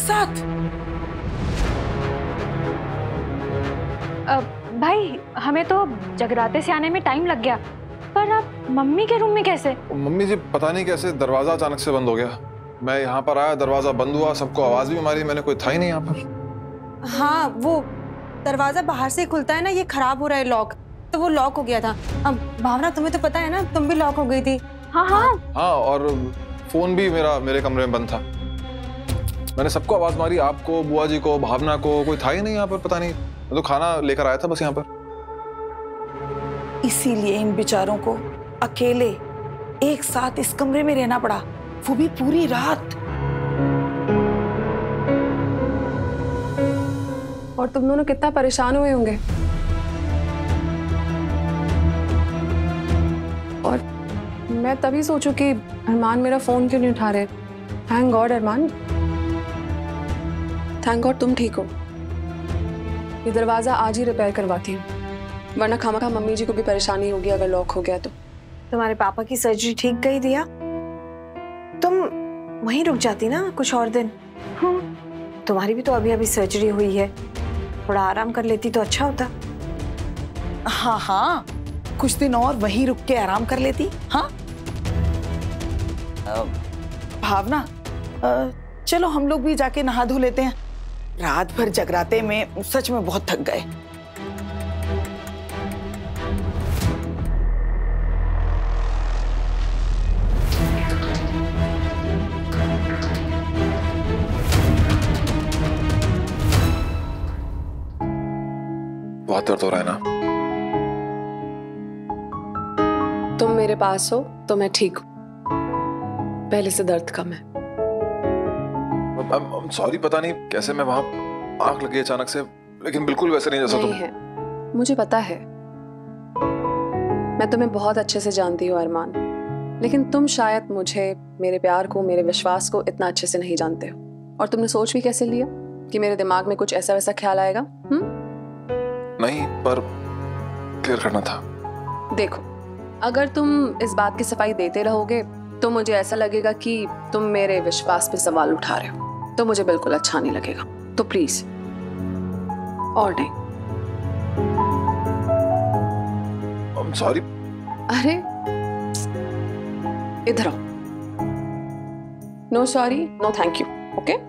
साथ? भाई हमें तो जगराते से आने में टाइम लग गया, पर आप मम्मी के रूम में कैसे? मम्मी जी पता नहीं कैसे दरवाजा अचानक से बंद हो गया। मैं यहाँ पर आया, दरवाजा बंद हुआ, सबको आवाज भी मारी, मैंने कोई था ही नहीं यहाँ पर। हाँ, वो दरवाजा बाहर से खुलता है ना, ये खराब हो रहा है लॉक, तो वो लॉक हो गया था। अब भावना तुम्हें तो पता है ना, तुम भी लॉक हो गई थी। हाँ हाँ हाँ, और फोन भी मेरे कमरे में बंद था। मैंने सबको आवाज मारी, आपको, बुआ जी को, भावना को, कोई था ही नहीं यहाँ पर। पता नहीं, मैं तो खाना लेकर आया था बस यहाँ पर। इसीलिए इन बेचारों को अकेले एक साथ इस कमरे में रहना पड़ा, वो भी पूरी रात। और तुम दोनों कितना परेशान हुए होंगे। और मैं तभी सोचूं कि अरमान मेरा फोन क्यों नहीं उठा रहे। थैंक गॉड अरमान, थैंक गॉड तुम ठीक हो। ये दरवाजा आज ही रिपेयर करवाती हूँ, वरना खामखा मम्मी जी को भी परेशानी होगी अगर लॉक हो गया तो। तुम्हारे पापा की सर्जरी ठीक गई दिया? तुम वहीं रुक जाती ना कुछ और दिन। हाँ, तुम्हारी भी तो अभी अभी सर्जरी हुई है, थोड़ा आराम कर लेती तो अच्छा होता। हाँ हाँ, कुछ दिन और वहीं रुक के आराम कर लेती। हाँ भावना, चलो हम लोग भी जाके नहा धो लेते हैं। रात भर जगराते में सच में बहुत थक गए। बहुत दर्द हो रहा है ना? तुम मेरे पास हो तो मैं ठीक हूँ, पहले से दर्द कम है। सॉरी, पता नहीं कैसे मैं वहां आंख लगी अचानक से, लेकिन बिल्कुल वैसे नहीं जैसा तुम। है, मुझे पता है, मैं तुम्हें बहुत अच्छे से जानती हूँ अरमान, लेकिन तुम शायद मुझे, मेरे प्यार को, मेरे विश्वास को इतना अच्छे से नहीं जानते हो। और तुमने सोच भी कैसे लिया कि मेरे दिमाग में कुछ ऐसा वैसा ख्याल आएगा? नहीं, पर क्लियर करना था। देखो, अगर तुम इस बात की सफाई देते रहोगे तो मुझे ऐसा लगेगा कि तुम मेरे विश्वास पे सवाल उठा रहे हो, तो मुझे बिल्कुल अच्छा नहीं लगेगा। तो प्लीज, और नहीं। सॉरी। अरे इधर आओ। No sorry, no thank you, okay?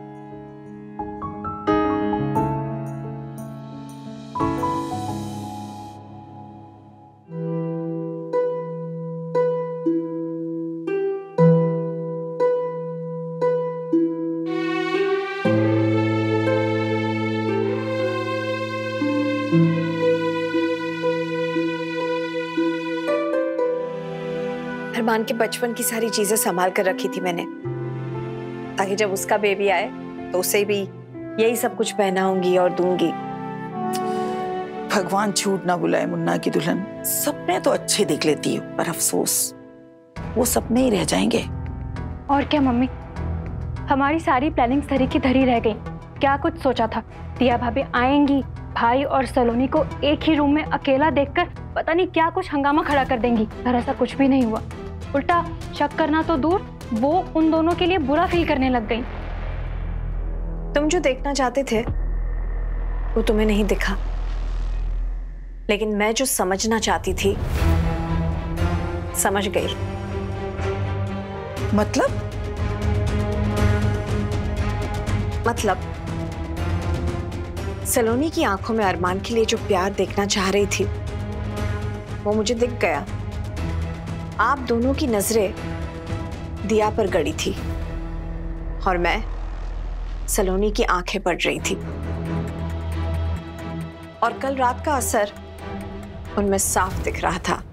Armaan के बचपन की सारी चीजें संभाल कर रखी थी मैंने, ताकि जब उसका बेबी आए तो उसे भी यही सब कुछ पहनाऊंगी और दूंगी। भगवान झूठ ना बुलाए मुन्ना की दुल्हन। सपने तो अच्छे देख लेती है, पर अफसोस वो सपने ही रह जाएंगे। और क्या मम्मी, हमारी सारी प्लानिंग धरी की धरी रह गई। क्या कुछ सोचा था, दिया भाभी आएंगी, भाई और सलोनी को एक ही रूम में अकेला देखकर पता नहीं क्या कुछ हंगामा खड़ा कर देंगी, पर ऐसा कुछ भी नहीं हुआ। उल्टा शक करना तो दूर, वो उन दोनों के लिए बुरा फील करने लग गई। तुम जो देखना चाहते थे वो तुम्हें नहीं दिखा, लेकिन मैं जो समझना चाहती थी समझ गई। मतलब सलोनी की आंखों में अरमान के लिए जो प्यार देखना चाह रही थी वो मुझे दिख गया। आप दोनों की नजरें दिया पर गड़ी थी और मैं सलोनी की आंखें पड़ रही थी, और कल रात का असर उनमें साफ दिख रहा था।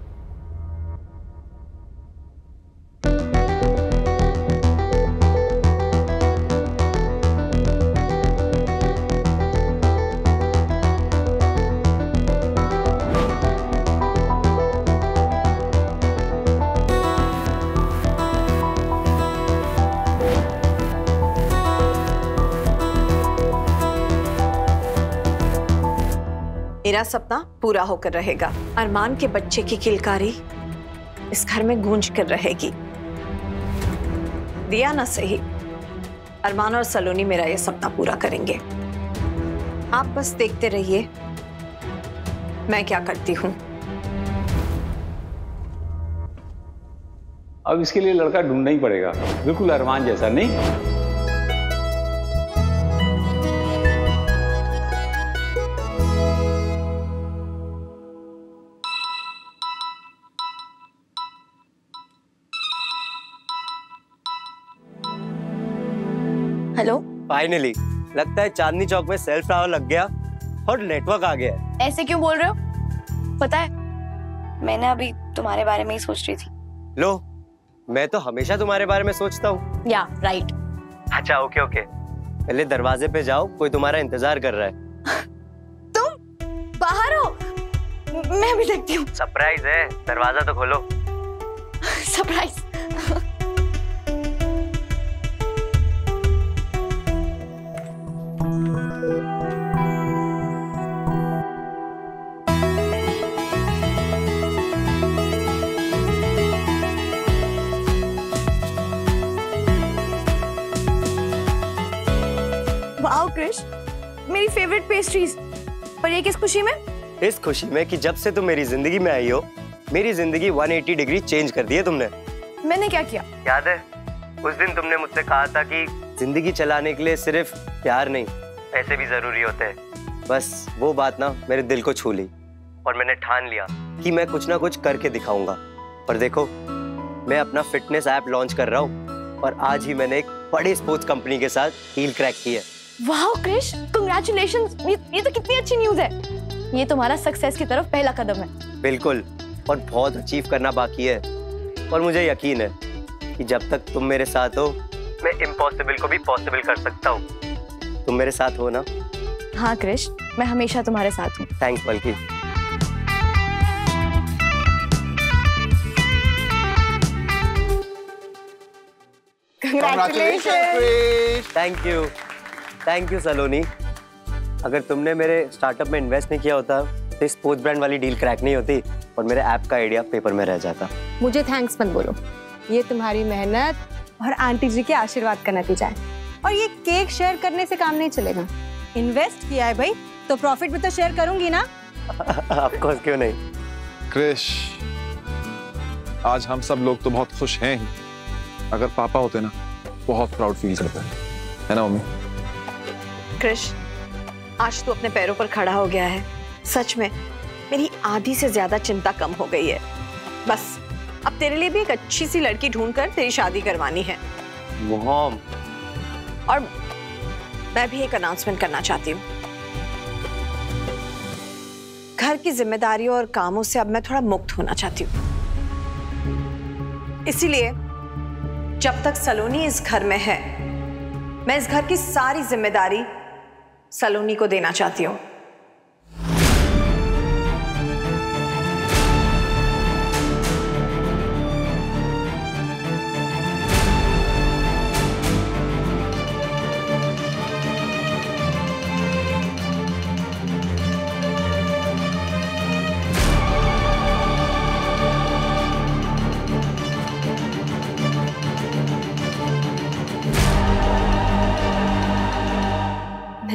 मेरा सपना पूरा होकर रहेगा। अरमान के बच्चे की किलकारी इस घर में गूंज कर रहेगी। दिया ना सही, अरमान और सलोनी मेरा ये सपना पूरा करेंगे। आप बस देखते रहिए मैं क्या करती हूँ। अब इसके लिए लड़का ढूंढना ही पड़ेगा, बिल्कुल अरमान जैसा, नहीं? हेलो। फाइनली लगता है चांदनी चौक में सेल्फ टावर लग गया और नेटवर्क आ गया है। ऐसे क्यों बोल रहे हो? पता है मैंने अभी तुम्हारे बारे में ही सोच रही थी। लो, मैं तो हमेशा तुम्हारे बारे में सोचता हूँ। या राइट। अच्छा ओके ओके, पहले दरवाजे पे जाओ, कोई तुम्हारा इंतजार कर रहा है। तुम बाहर हो? मैं भी देखती हूँ। सरप्राइज है, दरवाजा तो खोलो। सरप्राइज। वाओ क्रिश, मेरी फेवरेट पेस्ट्रीज। पर ये किस खुशी में? इस खुशी में कि जब से तुम मेरी जिंदगी में आई हो, मेरी जिंदगी 180 डिग्री चेंज कर दी है तुमने। मैंने क्या किया? याद है उस दिन तुमने मुझसे कहा था कि जिंदगी चलाने के लिए सिर्फ प्यार नहीं, पैसे भी जरूरी होते हैं। बस वो बात ना मेरे दिल को छू ली और मैंने ठान लिया कि मैं कुछ ना कुछ करके दिखाऊंगा। और देखो, मैं अपना फिटनेस ऐप लॉन्च कर रहा हूँ और आज ही मैंने एक बड़ी स्पोर्ट्स कंपनी के साथ डील क्रैक की है। Wow Krish, congratulations. ये तो कितनी अच्छी न्यूज़ है। ये तुम्हारा सक्सेस की तरफ पहला कदम है। बिल्कुल, और बहुत अचीव करना बाकी है। और मुझे यकीन है कि जब तक तुम मेरे साथ हो, मैं इम्पॉसिबल को भी पॉसिबल कर सकता हूँ। तुम मेरे साथ हो ना? हाँ क्रिश, मैं हमेशा तुम्हारे साथ हूँ। थैंक्स बल्कि। थैंक यू सलोनी। अगर तुमने मेरे स्टार्टअप में इन्वेस्ट नहीं किया होता तो स्पोर्ट्स ब्रांड वाली डील क्रैक नहीं होती और मेरे ऐप का आइडिया पेपर में रह जाता। मुझे थैंक्स मत बोलो, ये तुम्हारी मेहनत और आंटी जी के आशीर्वाद का नतीजा है। और ये केक शेयर करने से काम नहीं चलेगा। इन्वेस्ट किया है भाई, तो प्रॉफिट भी तो शेयर करूंगी ना। ऑफ कोर्स, क्यों नहीं। क्रिश, आज हम सब लोग तो बहुत खुश हैं ही। अगर पापा होते ना, बहुत प्राउड फील करते है ना मम्मी? क्रिश, आज तू अपने पैरों पर खड़ा हो गया है। सच में मेरी आधी से ज्यादा चिंता कम हो गई है। बस अब तेरे लिए भी एक अच्छी सी लड़की ढूंढकर तेरी शादी करवानी है। मॉम, और मैं भी एक अनाउंसमेंट करना चाहती हूँ। घर की जिम्मेदारियों और कामों से अब मैं थोड़ा मुक्त होना चाहती हूँ। इसीलिए जब तक सलोनी इस घर में है, मैं इस घर की सारी जिम्मेदारी सलोनी को देना चाहती हूँ।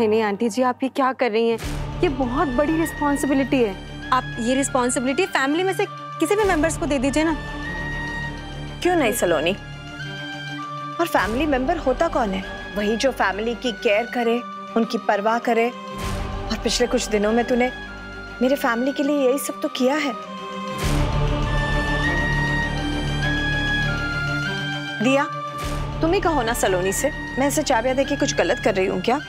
नहीं आंटी जी, आप ये क्या कर रही हैं? ये बहुत बड़ी रिस्पॉन्सिबिलिटी है। आप ये रिस्पॉन्सिबिलिटी फैमिली में से किसी भी मेंबर्स को दे दीजिए ना। क्यों नहीं सलोनी? और फैमिली मेंबर होता कौन है? वही जो फैमिली की केयर करे, उनकी परवाह करे। और पिछले कुछ दिनों में तूने मेरे फैमिली के लिए यही सब तो किया है। दिया, तुम ही कहो ना सलोनी से, मैं इसे चाबियां देके कुछ गलत कर रही हूँ क्या?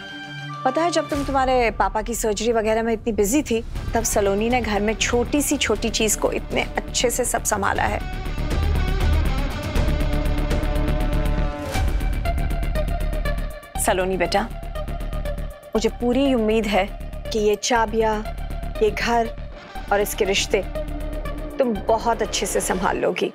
पता है, जब तुम तुम्हारे पापा की सर्जरी वगैरह में इतनी बिजी थी, तब सलोनी ने घर में छोटी सी छोटी चीज को इतने अच्छे से सब संभाला है। सलोनी बेटा, मुझे पूरी उम्मीद है कि ये चाबियां, ये घर और इसके रिश्ते तुम बहुत अच्छे से संभाल लोगी।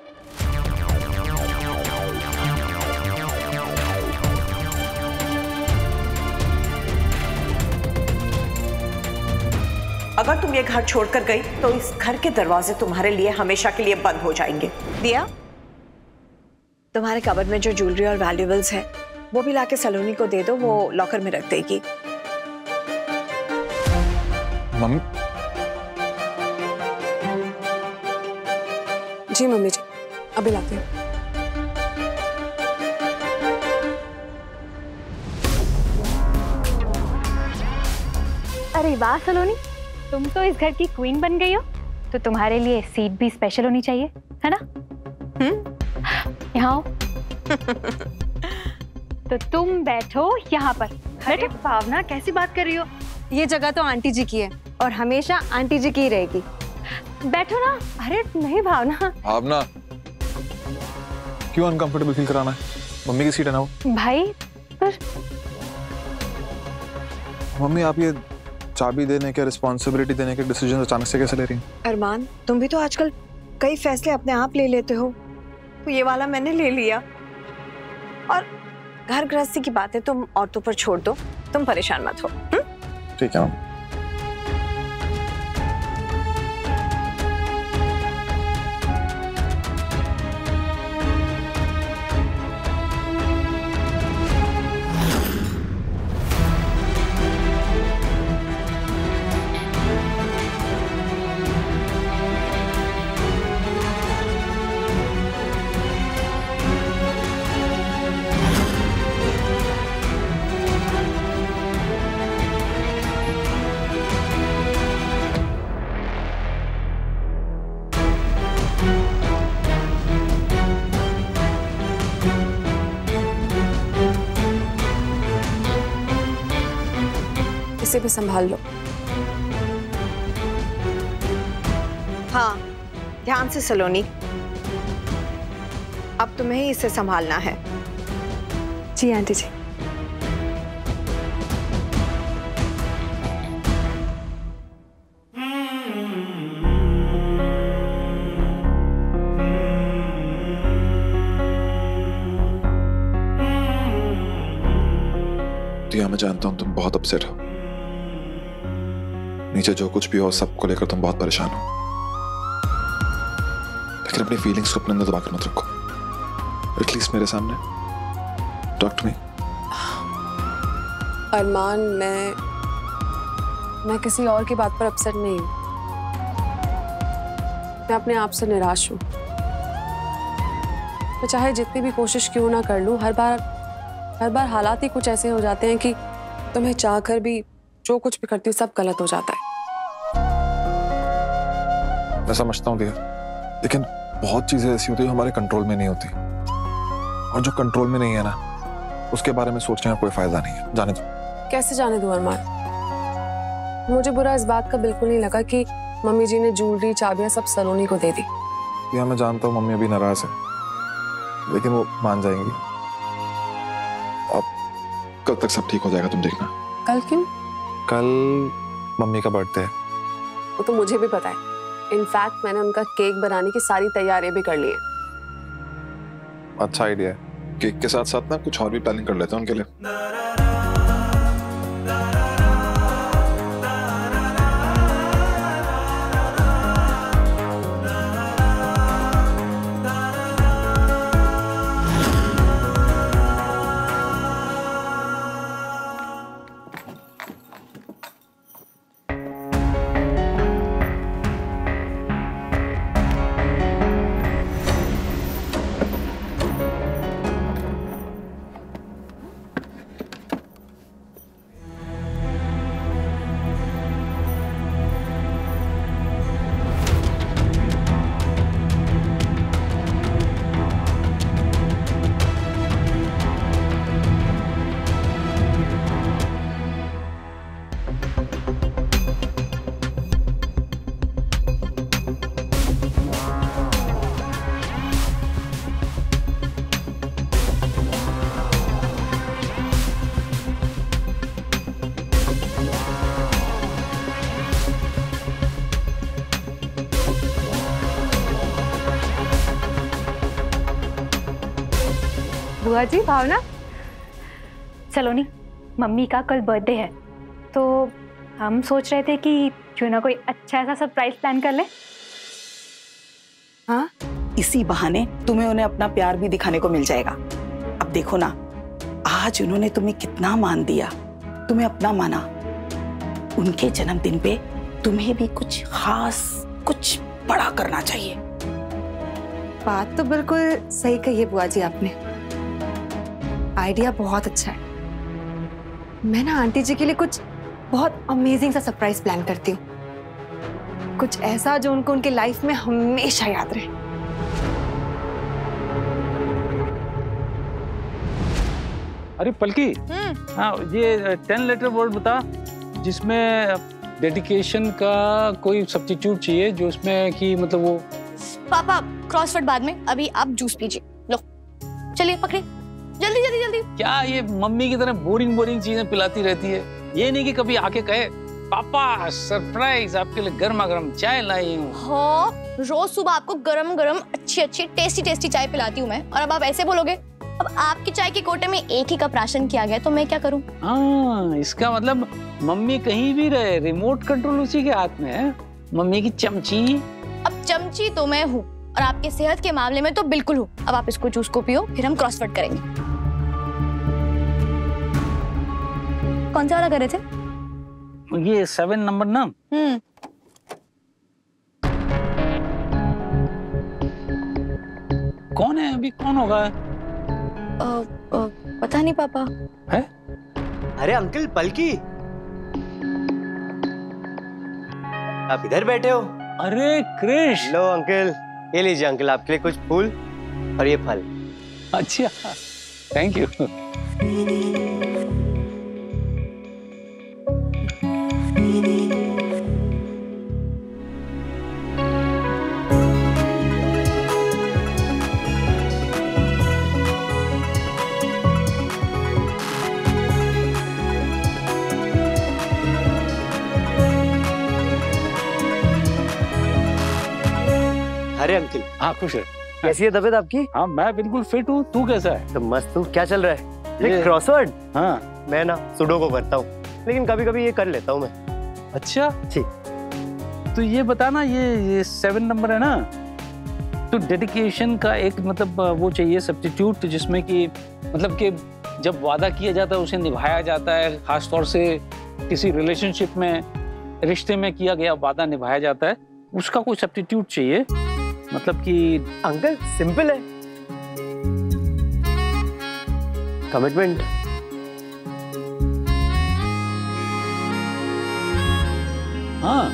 अगर तुम ये घर छोड़कर गई तो इस घर के दरवाजे तुम्हारे लिए हमेशा के लिए बंद हो जाएंगे। दिया, तुम्हारे कबर्ड में जो ज्वेलरी और वैल्यूएबल्स है वो भी लाके सलोनी को दे दो, वो लॉकर में रख देगी। मम्मी। जी मम्मी जी, अभी लाती हूँ। अरे वाह सलोनी, तुम तो इस घर की क्वीन बन गई हो, तो तुम्हारे लिए सीट भी स्पेशल होनी चाहिए, है ना? यहाँ आओ। तो तुम बैठो यहाँ पर। बैठो। भावना, कैसी बात कर रही हो? ये जगह तो आंटी जी की है और हमेशा आंटी जी की ही रहेगी। बैठो ना। अरे नहीं भावना। भावना, क्यों अनकंफर्टेबल फील कराना है? मम्मी की सीट है ना वो। भाई पर मम्मी, आप ये चाबी देने के, रिस्पॉन्सिबिलिटी देने के डिसीजन अचानक से कैसे ले रही हैं? अरमान, तुम भी तो आजकल कई फैसले अपने आप ले लेते हो, तो ये वाला मैंने ले लिया। और घर गृहस्थी की बातें तुम औरतों पर छोड़ दो, तुम परेशान मत हो। ठीक है मम्मी। इसे भी संभाल लो। हाँ, ध्यान से सलोनी, अब तुम्हें ही इसे संभालना है। जी आंटी जी। दिया, मैं जानता हूं तुम बहुत अपसेट हो। नीचे जो कुछ भी हो सबको लेकर तुम बहुत परेशान हो, लेकिन अपनी फीलिंग्स को अपने अंदर दबा कर मत रखो। एटलीस्ट मेरे सामने टॉक टू मी। अरमान, मैं किसी और की बात पर अपसेट नहीं हूं। मैं अपने आप से निराश हूं। मैं चाहे जितनी भी कोशिश क्यों ना कर लूं, हर बार हालात ही कुछ ऐसे हो जाते हैं कि तुम्हें चाहकर भी जो कुछ भी करती हूँ सब गलत हो जाता है। मैं समझता हूँ दिया, लेकिन बहुत चीजें ऐसी होती है जो हमारे कंट्रोल में नहीं होती, और जो कंट्रोल में नहीं है ना, उसके बारे में सोचने का कोई फायदा नहीं है। जाने दो। कैसे जाने दो अरमान? मुझे बुरा इस बात का बिल्कुल नहीं लगा कि मम्मी जी ने ज्वेलरी, चाबियां सब सलोनी को दे दी। दिया, मैं जानता हूँ मम्मी अभी नाराज है, लेकिन वो मान जाएंगी। अब कल तक सब ठीक हो जाएगा, तुम देखना। कल क्यों? कल मम्मी का बर्थडे है। वो तो मुझे भी पता है। इनफैक्ट मैंने उनका केक बनाने की सारी तैयारियां भी कर ली हैं। अच्छा आइडिया है। केक के साथ साथ ना कुछ और भी प्लानिंग कर लेते हैं उनके लिए। बुआ जी, भावना, सलोनी, मम्मी का कल बर्थडे है, तो हम सोच रहे थे कि क्यों ना कोई अच्छा ऐसा सरप्राइज प्लान कर ले। हाँ, इसी बहाने तुम्हें उन्हें अपना प्यार भी दिखाने को मिल जाएगा। अब देखो ना, आज उन्होंने तुम्हें कितना मान दिया, तुम्हें अपना माना। उनके जन्मदिन पे तुम्हें भी कुछ खास, कुछ बड़ा करना चाहिए। बात तो बिल्कुल सही कही है बुआ जी आपने, आइडिया बहुत अच्छा है। मैं ना आंटी जी के लिए कुछ बहुत अमेजिंग सा सरप्राइज प्लान करती हूँ, कुछ ऐसा जो उनको उनके लाइफ में हमेशा याद रहे। अरे पलकी, हाँ ये 10 लेटर वर्ड बता जिसमें डेडिकेशन का कोई सब्स्टिट्यूट चाहिए, जो उसमें कि मतलब वो। पापा क्रॉसवर्ड बाद में, अभी आप जूस पीजिए। लो चलिए पकड़िए, जल्दी जल्दी जल्दी। क्या ये मम्मी की तरह बोरिंग बोरिंग चीजें पिलाती रहती है? ये नहीं कि कभी आके कहे पापा सरप्राइज आपके लिए गर्मा गर्म चाय लाई हूँ। हाँ, रोज सुबह आपको गरम गरम अच्छी अच्छी टेस्टी टेस्टी चाय पिलाती हूँ मैं, और अब आप ऐसे बोलोगे? अब आपकी चाय के कोटे में एक ही कप राशन किया गया, तो मैं क्या करूँ? हाँ, इसका मतलब मम्मी कहीं भी रहे, रिमोट कंट्रोल उसी के हाथ में है। मम्मी की चमची। अब चमची तो मैं हूँ, और आपके सेहत के मामले में तो बिल्कुल हूँ। अब आप इसको जूस को पियो, फिर हम क्रॉसवर्ड करेंगे। कौन सा वाला कर रहे थे? ये 7 नंबर ना। कौन है अभी, कौन होगा? पता नहीं पापा। है? अरे अंकल पलकी, आप इधर बैठे हो? अरे क्रिश। लो अंकल, ये लीजिए अंकल आपके लिए कुछ फूल और ये फल। अच्छा, थैंक यू। अरे अंकल। हाँ खुश है। कैसी है तबीयत आपकी? हाँ मैं बिल्कुल फिट हूँ, तू कैसा है? तो मस्त हूँ। क्या चल रहा है? ये क्रॉसवर्ड? हाँ मैं ना सुडोकू करता हूँ, लेकिन कभी कभी ये कर लेता हूँ मैं। अच्छा जी। तो ये बता ना, ये 7 नंबर है ना, तो डेडिकेशन का एक मतलब वो चाहिए सब्स्टिट्यूट, जिसमें कि मतलब कि जब वादा किया जाता है उसे निभाया जाता है, खासतौर से किसी रिलेशनशिप में, रिश्ते में किया गया वादा निभाया जाता है, उसका कोई सब्स्टिट्यूट चाहिए। मतलब कि अंकल सिंपल है, कमिटमेंट। हाँ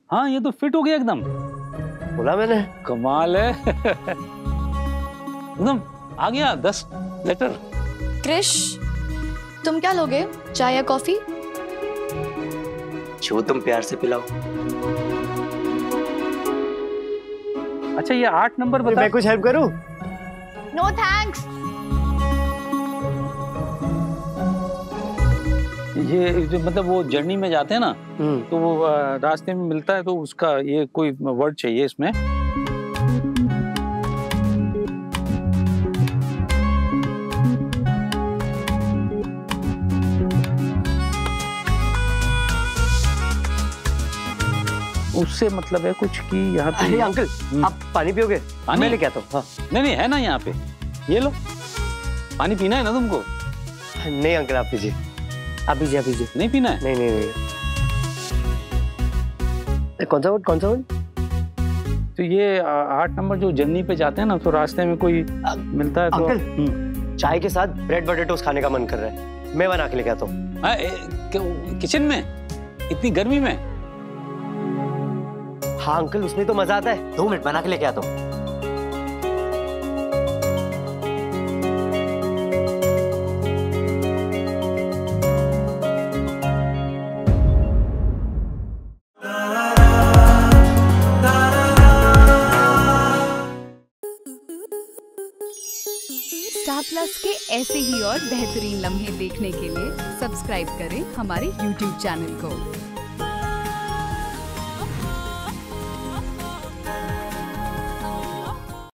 हाँ, ये तो फिट हो गया एकदम। बोला मैंने, कमाल है। एकदम आ गया 10 लेटर। क्रिश, तुम क्या लोगे, चाय या कॉफी? जो तुम प्यार से पिलाओ। अच्छा ये 8 नंबर बता। मैं कुछ हेल्प करूं? No thanks. ये जो मतलब वो जर्नी में जाते हैं ना, तो वो रास्ते में मिलता है, तो उसका ये कोई वर्ड चाहिए इसमें। उससे मतलब है कुछ कि यहाँ पे। अरे अंकल आप पानी पियोगे? मैं लेके आता हूँ। हाँ। नहीं है ना यहाँ पे, ये लो। पानी पीना है ना तुमको? नहीं अंकल आप पीजिए, आप पीजिए, आप पीजिए। नहीं पीना है? नहीं नहीं नहीं। कौन सा वर्ड? तो ये 8 नंबर जो जर्नी पे जाते हैं ना, तो रास्ते में कोई मिलता है तो। अंकल चाय के साथ ब्रेड बटर टोस्ट खाने का मन कर रहा है, मैं बना के लेके आता हूँ। किचन में इतनी गर्मी में? हाँ अंकल उसमें तो मजा आता है। 2 मिनट बना के लेके आता हूँ। स्टार प्लस के ऐसे ही और बेहतरीन लम्हे देखने के लिए सब्सक्राइब करें हमारे YouTube चैनल को।